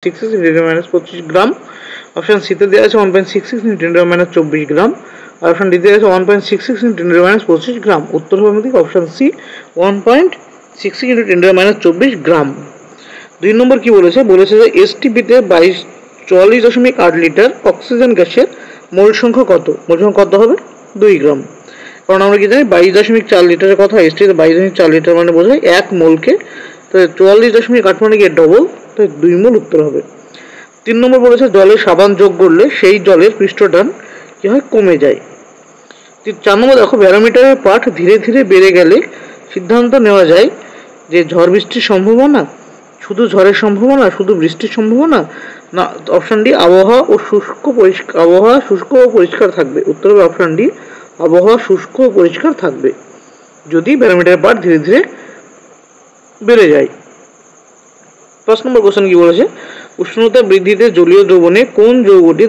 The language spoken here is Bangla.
66 × 10⁻² গ্রাম। অপশন সিতে দেওয়া আছে 1.66 × 10⁻24 গ্রাম, আর অপশন ডিতে দেওয়া আছে 1.66 × 10⁻25 গ্রাম। উত্তর হবে আমাদের অপশন সি 1.66 × 10⁻24 গ্রাম। 2 নম্বর কি বলেছে, বলেছে যে এসটিপিতে 44.8 লিটার অক্সিজেন গ্যাসের মোল সংখ্যা কত? মোল সংখ্যা কত হবে? 2 গ্রাম। কারণ আমরা কি জানি 22.4 লিটারের কথা, এসটিতে 22.4 লিটার মানে বোঝায় 1 মোলকে, তো 44.8 মানে কি ডবল, তো 2 মোল উত্তর হবে। 3 নম্বর বলেছে জলে সাবান যোগ করলে সেই জলের পৃষ্ঠটান কি হয়? কমে যায়। 4 নম্বর দেখো ব্যারোমিটারের পাঠ ধীরে ধীরে বেড়ে গেলে সিদ্ধান্ত নেওয়া যায় যে ঝড় বৃষ্টির সম্ভাবনা, শুধু ঝড়ের সম্ভাবনা, শুধু বৃষ্টির সম্ভাবনা, না অপশন ডি আবহাওয়া শুষ্ক ও পরিষ্কার থাকবে। উত্তর হবে অপশন ডি আবহাওয়া শুষ্ক ও পরিষ্কার থাকবে যদি ব্যারোমিটারের পাঠ ধীরে ধীরে বেড়ে যায়। 5 নম্বর কোশ্চেন কি বলেছে, উষ্ণতা বৃদ্ধিতে জলীয় দ্রবণে কোন যৌগটি